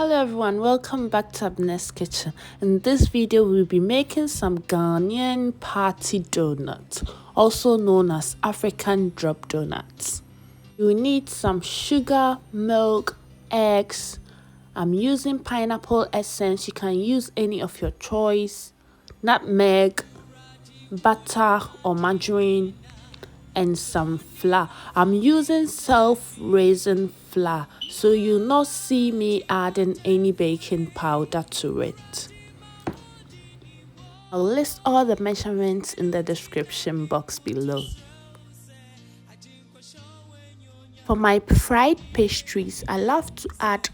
Hello everyone, welcome back to Abena'sKitchen. In this video, we'll be making some Ghanaian party donuts, also known as African drop donuts. You need some sugar, milk, eggs. I'm using pineapple essence. You can use any of your choice, nutmeg, butter or margarine, and some flour. I'm using self-raising flour, so you'll not see me adding any baking powder to it. I'll list all the measurements in the description box below. For my fried pastries, I love to add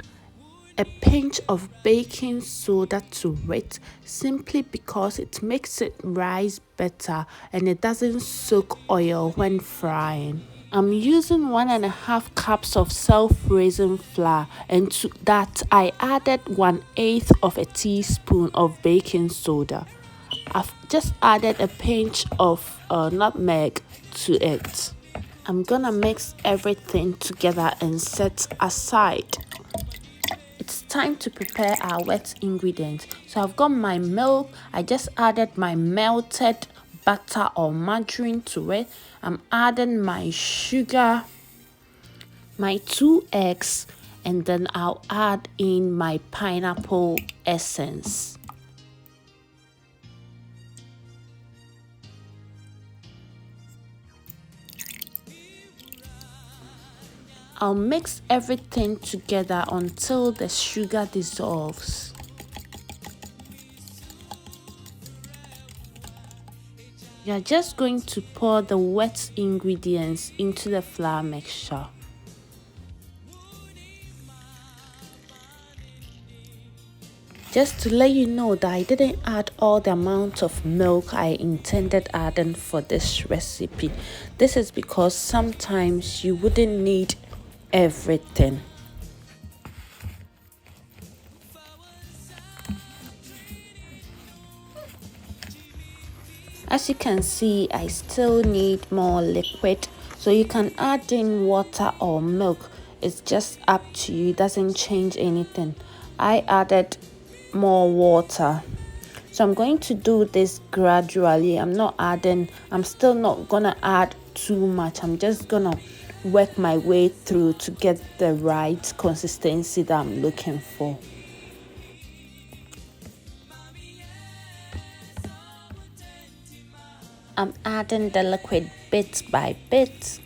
a pinch of baking soda to it, simply because it makes it rise better and it doesn't soak oil when frying. I'm using 1.5 cups of self-raising flour, and to that I added 1/8 of a teaspoon of baking soda. I've just added a pinch of nutmeg to it. I'm gonna mix everything together and set aside. It's time to prepare our wet ingredients. So I've got my milk. I just added my melted butter or margarine to it. I'm adding my sugar, my 2 eggs, and then I'll add in my pineapple essence. I'll mix everything together until the sugar dissolves. You're just going to pour the wet ingredients into the flour mixture. Just to let you know that I didn't add all the amount of milk I intended adding for this recipe. This is because sometimes you wouldn't need everything. As you can see, I still need more liquid, so you can add in water or milk. It's just up to you, it doesn't change anything. I added more water, so I'm going to do this gradually. I'm still not gonna add too much. I'm just gonna work my way through to get the right consistency that I'm looking for. I'm adding the liquid bit by bit.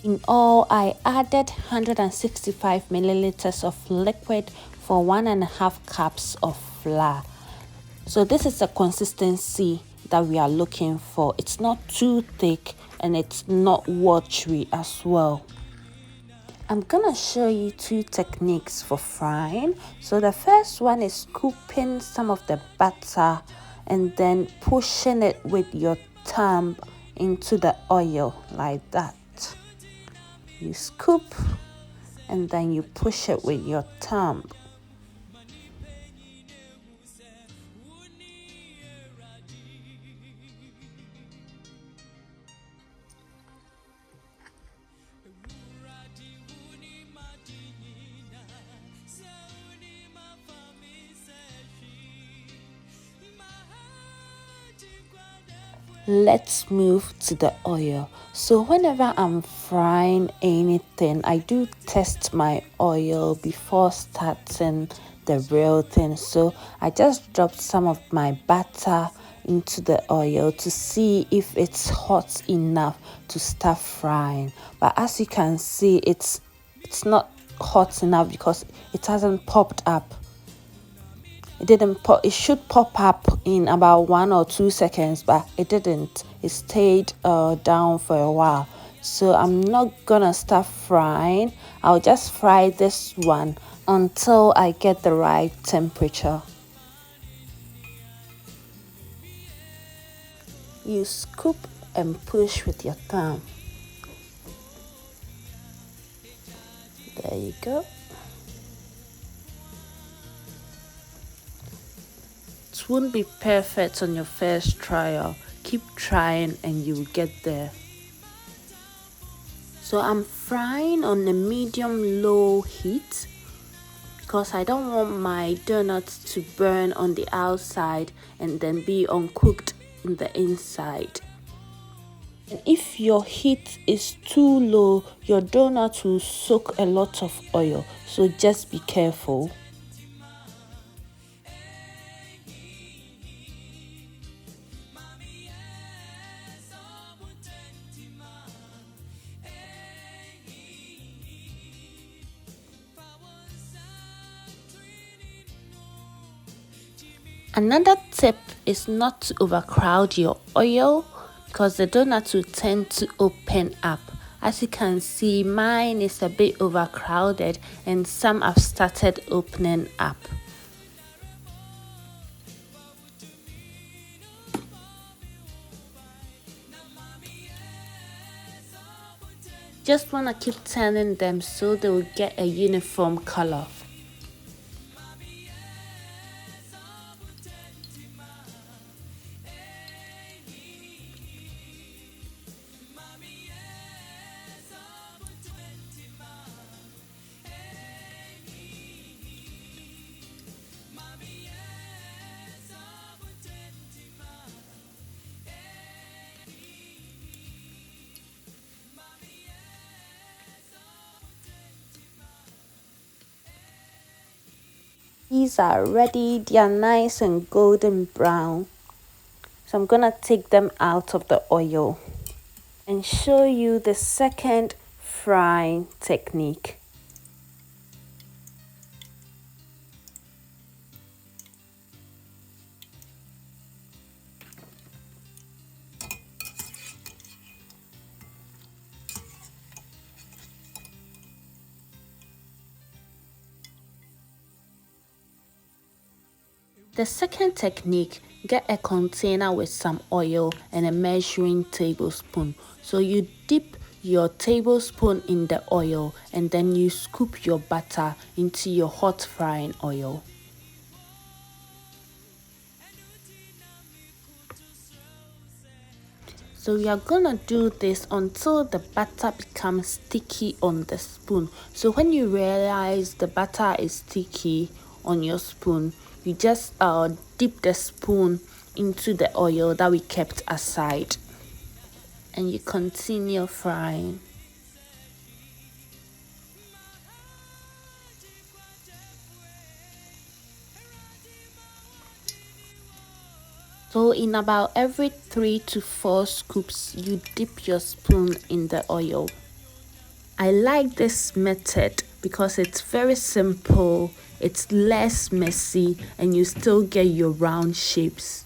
In all, I added 165 milliliters of liquid for 1.5 cups of flour. So this is the consistency that we are looking for. It's not too thick and it's not watery as well. I'm gonna show you 2 techniques for frying. So the first one is scooping some of the butter and then pushing it with your thumb into the oil like that. You scoop and then you push it with your thumb. Let's move to the oil. So whenever I'm frying anything, I do test my oil before starting the real thing. So I just dropped some of my butter into the oil to see if it's hot enough to start frying. But as you can see, it's not hot enough because it hasn't popped up. It didn't pop. It should pop up in about 1 or 2 seconds, but it didn't. It stayed down for a while. So I'm not gonna start frying. I'll just fry this one until I get the right temperature. You scoop and push with your thumb. There you go. It won't be perfect on your first trial. Keep trying and you'll get there. So I'm frying on a medium-low heat because I don't want my donuts to burn on the outside and then be uncooked in the inside. And if your heat is too low, your donut will soak a lot of oil, so just be careful. Another tip is not to overcrowd your oil because the donuts will tend to open up. As you can see, mine is a bit overcrowded and some have started opening up. Just want to keep turning them so they will get a uniform color. These are ready, they are nice and golden brown. So I'm gonna take them out of the oil and show you the second frying technique. The second technique, get a container with some oil and a measuring tablespoon. So you dip your tablespoon in the oil and then you scoop your butter into your hot frying oil. So we are gonna do this until the butter becomes sticky on the spoon. So when you realize the butter is sticky on your spoon, you just dip the spoon into the oil that we kept aside and you continue frying. So in about every 3 to 4 scoops, you dip your spoon in the oil. I like this method because it's very simple, it's less messy, and you still get your round shapes.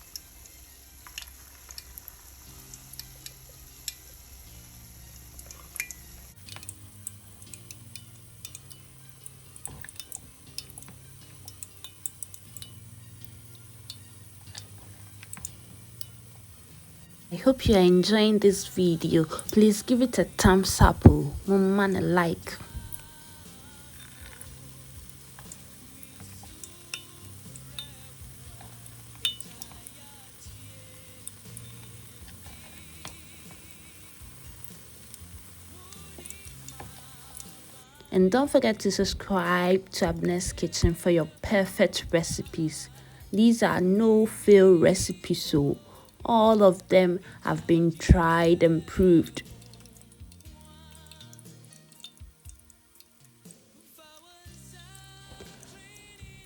I hope you are enjoying this video. Please give it a thumbs up, man, a like. And don't forget to subscribe to Abena'sKitchen for your perfect recipes. These are no-fail recipes, so all of them have been tried and proved.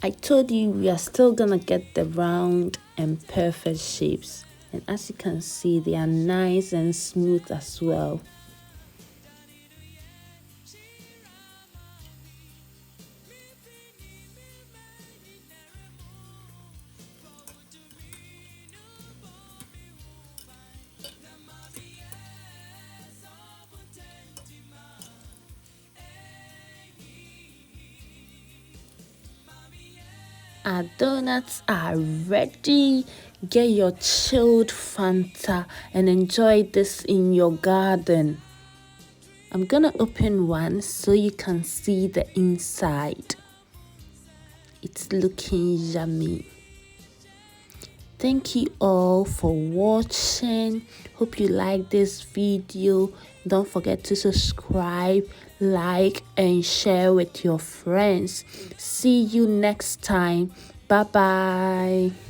I told you we are still gonna get the round and perfect shapes. And as you can see, they are nice and smooth as well. Our donuts are ready. Get your chilled Fanta and enjoy this in your garden. I'm gonna open one so you can see the inside. It's looking yummy. Thank you all for watching. Hope you like this video. Don't forget to subscribe, like, and share with your friends. See you next time. Bye bye.